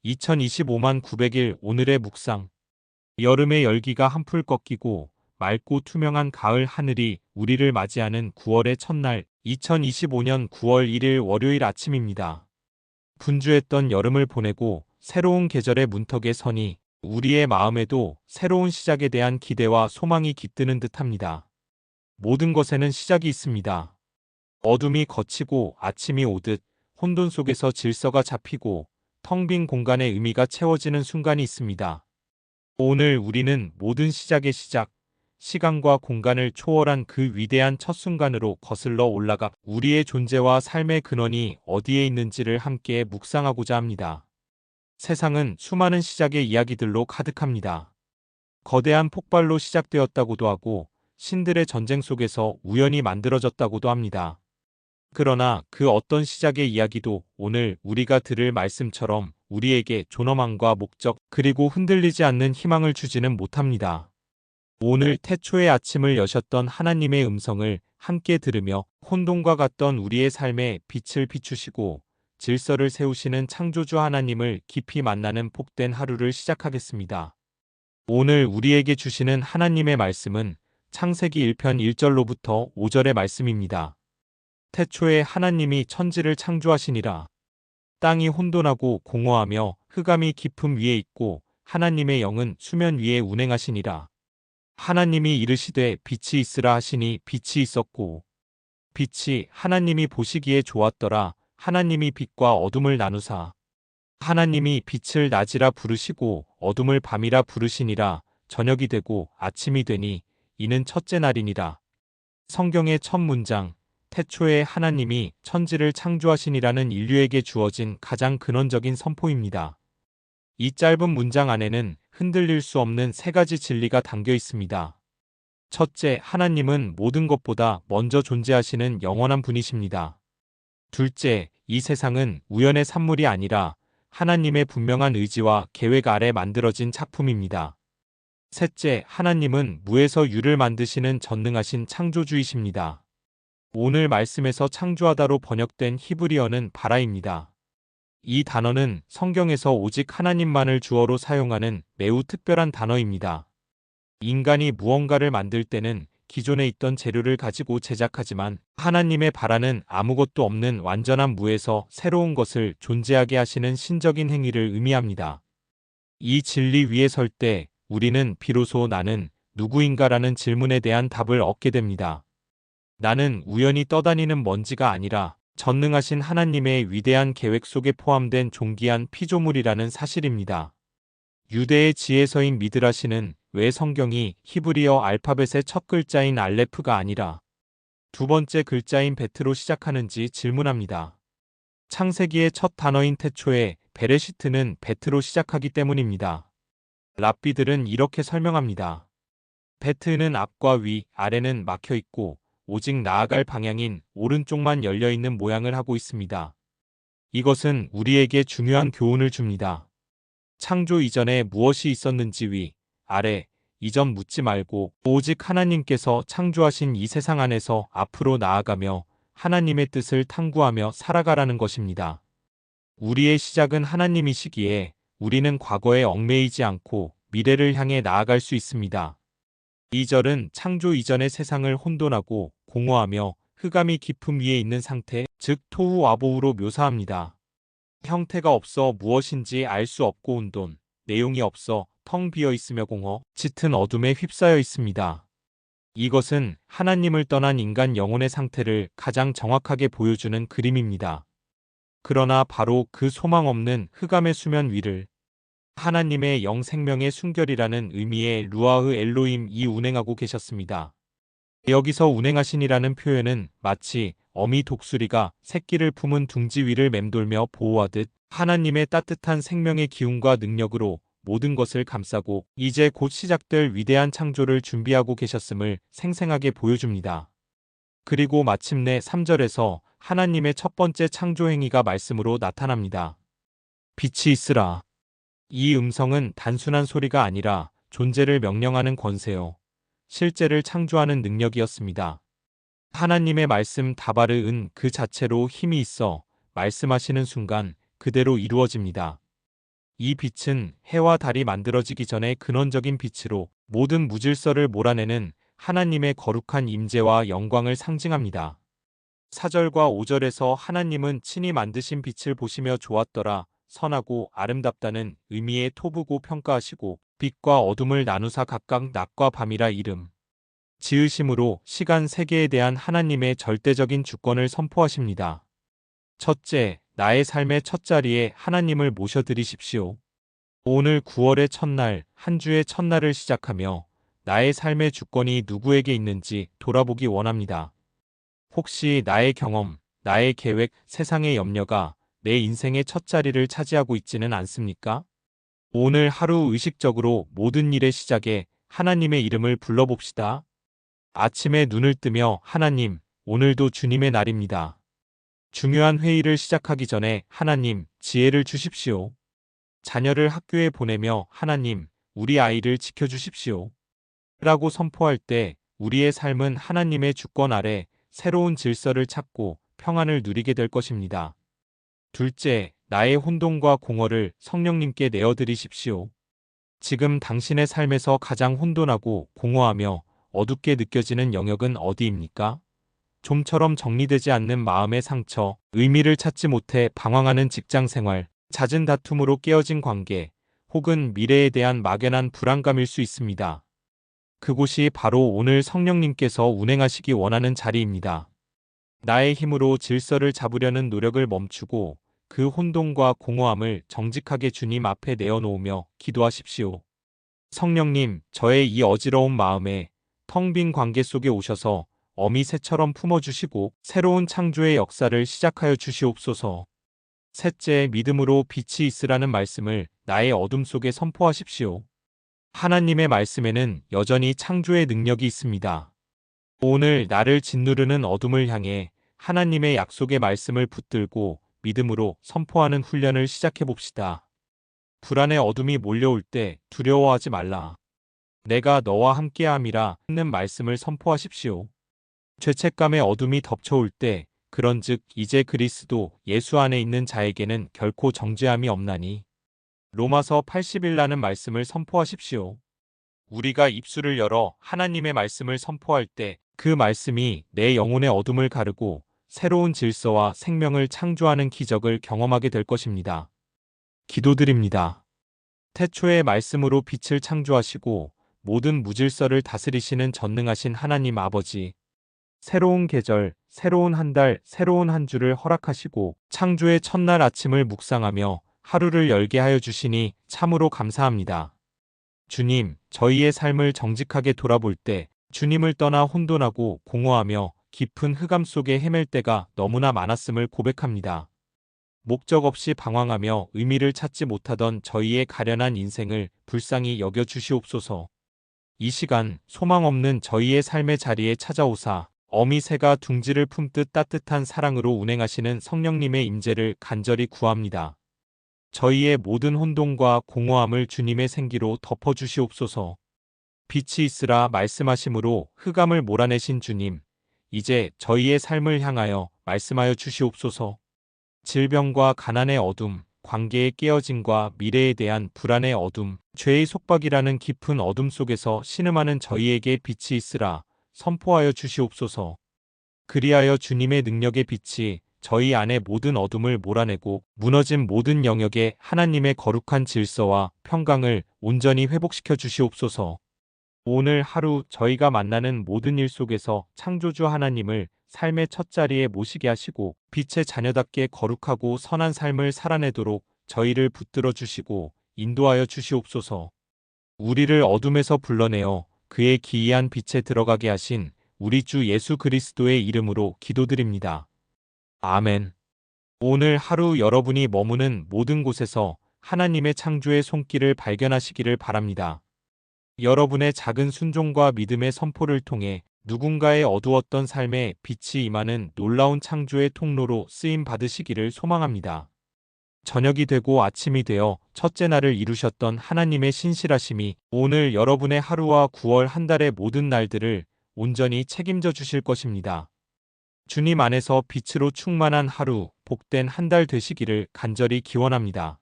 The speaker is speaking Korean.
2025만 900일 오늘의 묵상. 여름의 열기가 한풀 꺾이고 맑고 투명한 가을 하늘이 우리를 맞이하는 9월의 첫날, 2025년 9월 1일 월요일 아침입니다. 분주했던 여름을 보내고 새로운 계절의 문턱에 서니 우리의 마음에도 새로운 시작에 대한 기대와 소망이 깃드는 듯합니다. 모든 것에는 시작이 있습니다. 어둠이 걷히고 아침이 오듯 혼돈 속에서 질서가 잡히고 텅 빈 공간의 의미가 채워지는 순간이 있습니다. 오늘 우리는 모든 시작의 시작, 시간과 공간을 초월한 그 위대한 첫 순간으로 거슬러 올라가 우리의 존재와 삶의 근원이 어디에 있는지를 함께 묵상하고자 합니다. 세상은 수많은 시작의 이야기들로 가득합니다. 거대한 폭발로 시작되었다고도 하고 신들의 전쟁 속에서 우연히 만들어졌다고도 합니다. 그러나 그 어떤 시작의 이야기도 오늘 우리가 들을 말씀처럼 우리에게 존엄함과 목적 그리고 흔들리지 않는 희망을 주지는 못합니다. 오늘 태초의 아침을 여셨던 하나님의 음성을 함께 들으며 혼돈과 같던 우리의 삶에 빛을 비추시고 질서를 세우시는 창조주 하나님을 깊이 만나는 복된 하루를 시작하겠습니다. 오늘 우리에게 주시는 하나님의 말씀은 창세기 1편 1절로부터 5절의 말씀입니다. 태초에 하나님이 천지를 창조하시니라. 땅이 혼돈하고 공허하며 흑암이 깊음 위에 있고 하나님의 영은 수면 위에 운행하시니라. 하나님이 이르시되 빛이 있으라 하시니 빛이 있었고 빛이 하나님이 보시기에 좋았더라. 하나님이 빛과 어둠을 나누사 하나님이 빛을 낮이라 부르시고 어둠을 밤이라 부르시니라. 저녁이 되고 아침이 되니 이는 첫째 날이니라. 성경의 첫 문장 태초에 하나님이 천지를 창조하시니라는 인류에게 주어진 가장 근원적인 선포입니다. 이 짧은 문장 안에는 흔들릴 수 없는 세 가지 진리가 담겨 있습니다. 첫째, 하나님은 모든 것보다 먼저 존재하시는 영원한 분이십니다. 둘째, 이 세상은 우연의 산물이 아니라 하나님의 분명한 의지와 계획 아래 만들어진 작품입니다. 셋째, 하나님은 무에서 유를 만드시는 전능하신 창조주이십니다. 오늘 말씀에서 창조하다로 번역된 히브리어는 바라입니다. 이 단어는 성경에서 오직 하나님만을 주어로 사용하는 매우 특별한 단어입니다. 인간이 무언가를 만들 때는 기존에 있던 재료를 가지고 제작하지만 하나님의 바라는 아무것도 없는 완전한 무에서 새로운 것을 존재하게 하시는 신적인 행위를 의미합니다. 이 진리 위에 설 때 우리는 비로소 나는 누구인가라는 질문에 대한 답을 얻게 됩니다. 나는 우연히 떠다니는 먼지가 아니라 전능하신 하나님의 위대한 계획 속에 포함된 존귀한 피조물이라는 사실입니다. 유대의 지혜서인 미드라시는 왜 성경이 히브리어 알파벳의 첫 글자인 알레프가 아니라 두 번째 글자인 베트로 시작하는지 질문합니다. 창세기의 첫 단어인 태초에 베레시트는 베트로 시작하기 때문입니다. 랍비들은 이렇게 설명합니다. 베트는 앞과 위, 아래는 막혀 있고 오직 나아갈 방향인 오른쪽만 열려있는 모양을 하고 있습니다. 이것은 우리에게 중요한 교훈을 줍니다. 창조 이전에 무엇이 있었는지 위, 아래, 이전 묻지 말고 오직 하나님께서 창조하신 이 세상 안에서 앞으로 나아가며 하나님의 뜻을 탐구하며 살아가라는 것입니다. 우리의 시작은 하나님이시기에 우리는 과거에 얽매이지 않고 미래를 향해 나아갈 수 있습니다. 2절은 창조 이전의 세상을 혼돈하고 공허하며 흑암이 깊음 위에 있는 상태, 즉 토후와보후로 묘사합니다. 형태가 없어 무엇인지 알 수 없고 혼돈, 내용이 없어 텅 비어 있으며 공허, 짙은 어둠에 휩싸여 있습니다. 이것은 하나님을 떠난 인간 영혼의 상태를 가장 정확하게 보여주는 그림입니다. 그러나 바로 그 소망 없는 흑암의 수면 위를 하나님의 영 생명의 순결이라는 의미의 루아흐 엘로힘이 운행하고 계셨습니다. 여기서 운행하신이라는 표현은 마치 어미 독수리가 새끼를 품은 둥지 위를 맴돌며 보호하듯 하나님의 따뜻한 생명의 기운과 능력으로 모든 것을 감싸고 이제 곧 시작될 위대한 창조를 준비하고 계셨음을 생생하게 보여줍니다. 그리고 마침내 3절에서 하나님의 첫 번째 창조 행위가 말씀으로 나타납니다. 빛이 있으라. 이 음성은 단순한 소리가 아니라 존재를 명령하는 권세요. 실제를 창조하는 능력이었습니다. 하나님의 말씀 다바르은 그 자체로 힘이 있어 말씀하시는 순간 그대로 이루어집니다. 이 빛은 해와 달이 만들어지기 전에 근원적인 빛으로 모든 무질서를 몰아내는 하나님의 거룩한 임재와 영광을 상징합니다. 4절과 5절에서 하나님은 친히 만드신 빛을 보시며 좋았더라, 선하고 아름답다는 의미의 토부고 평가하시고 빛과 어둠을 나누사 각각 낮과 밤이라 이름 지으심으로 시간 세계에 대한 하나님의 절대적인 주권을 선포하십니다. 첫째, 나의 삶의 첫자리에 하나님을 모셔드리십시오. 오늘 9월의 첫날, 한 주의 첫날을 시작하며 나의 삶의 주권이 누구에게 있는지 돌아보기 원합니다. 혹시 나의 경험, 나의 계획, 세상의 염려가 내 인생의 첫자리를 차지하고 있지는 않습니까? 오늘 하루 의식적으로 모든 일의 시작에 하나님의 이름을 불러봅시다. 아침에 눈을 뜨며 하나님, 오늘도 주님의 날입니다. 중요한 회의를 시작하기 전에 하나님, 지혜를 주십시오. 자녀를 학교에 보내며 하나님, 우리 아이를 지켜주십시오. 라고 선포할 때 우리의 삶은 하나님의 주권 아래 새로운 질서를 찾고 평안을 누리게 될 것입니다. 둘째, 나의 혼돈과 공허를 성령님께 내어드리십시오. 지금 당신의 삶에서 가장 혼돈하고 공허하며 어둡게 느껴지는 영역은 어디입니까? 좀처럼 정리되지 않는 마음의 상처, 의미를 찾지 못해 방황하는 직장 생활, 잦은 다툼으로 깨어진 관계, 혹은 미래에 대한 막연한 불안감일 수 있습니다. 그곳이 바로 오늘 성령님께서 운행하시기 원하는 자리입니다. 나의 힘으로 질서를 잡으려는 노력을 멈추고 그 혼돈과 공허함을 정직하게 주님 앞에 내어놓으며 기도하십시오. 성령님, 저의 이 어지러운 마음에 텅 빈 관계 속에 오셔서 어미 새처럼 품어주시고 새로운 창조의 역사를 시작하여 주시옵소서. 셋째, 믿음으로 빛이 있으라는 말씀을 나의 어둠 속에 선포하십시오. 하나님의 말씀에는 여전히 창조의 능력이 있습니다. 오늘 나를 짓누르는 어둠을 향해 하나님의 약속의 말씀을 붙들고 믿음으로 선포하는 훈련을 시작해 봅시다. 불안의 어둠이 몰려올 때 두려워하지 말라. 내가 너와 함께함이라 하는 말씀을 선포하십시오. 죄책감의 어둠이 덮쳐올 때 그런즉 이제 그리스도 예수 안에 있는 자에게는 결코 정죄함이 없나니 로마서 80일라는 말씀을 선포하십시오. 우리가 입술을 열어 하나님의 말씀을 선포할 때 그 말씀이 내 영혼의 어둠을 가르고 새로운 질서와 생명을 창조하는 기적을 경험하게 될 것입니다. 기도드립니다. 태초의 말씀으로 빛을 창조하시고 모든 무질서를 다스리시는 전능하신 하나님 아버지, 새로운 계절, 새로운 한 달, 새로운 한 주를 허락하시고 창조의 첫날 아침을 묵상하며 하루를 열게 하여 주시니 참으로 감사합니다. 주님, 저희의 삶을 정직하게 돌아볼 때 주님을 떠나 혼돈하고 공허하며 깊은 흑암 속에 헤맬 때가 너무나 많았음을 고백합니다. 목적 없이 방황하며 의미를 찾지 못하던 저희의 가련한 인생을 불쌍히 여겨 주시옵소서. 이 시간 소망 없는 저희의 삶의 자리에 찾아오사 어미 새가 둥지를 품듯 따뜻한 사랑으로 운행하시는 성령님의 임재를 간절히 구합니다. 저희의 모든 혼돈과 공허함을 주님의 생기로 덮어주시옵소서. 빛이 있으라 말씀하심으로 흑암을 몰아내신 주님, 이제 저희의 삶을 향하여 말씀하여 주시옵소서. 질병과 가난의 어둠, 관계의 깨어짐과 미래에 대한 불안의 어둠, 죄의 속박이라는 깊은 어둠 속에서 신음하는 저희에게 빛이 있으라 선포하여 주시옵소서. 그리하여 주님의 능력의 빛이 저희 안의 모든 어둠을 몰아내고 무너진 모든 영역에 하나님의 거룩한 질서와 평강을 온전히 회복시켜 주시옵소서. 오늘 하루 저희가 만나는 모든 일 속에서 창조주 하나님을 삶의 첫자리에 모시게 하시고 빛의 자녀답게 거룩하고 선한 삶을 살아내도록 저희를 붙들어 주시고 인도하여 주시옵소서. 우리를 어둠에서 불러내어 그의 기이한 빛에 들어가게 하신 우리 주 예수 그리스도의 이름으로 기도드립니다. 아멘. 오늘 하루 여러분이 머무는 모든 곳에서 하나님의 창조의 손길을 발견하시기를 바랍니다. 여러분의 작은 순종과 믿음의 선포를 통해 누군가의 어두웠던 삶에 빛이 임하는 놀라운 창조의 통로로 쓰임 받으시기를 소망합니다. 저녁이 되고 아침이 되어 첫째 날을 이루셨던 하나님의 신실하심이 오늘 여러분의 하루와 9월 한 달의 모든 날들을 온전히 책임져 주실 것입니다. 주님 안에서 빛으로 충만한 하루, 복된 한 달 되시기를 간절히 기원합니다.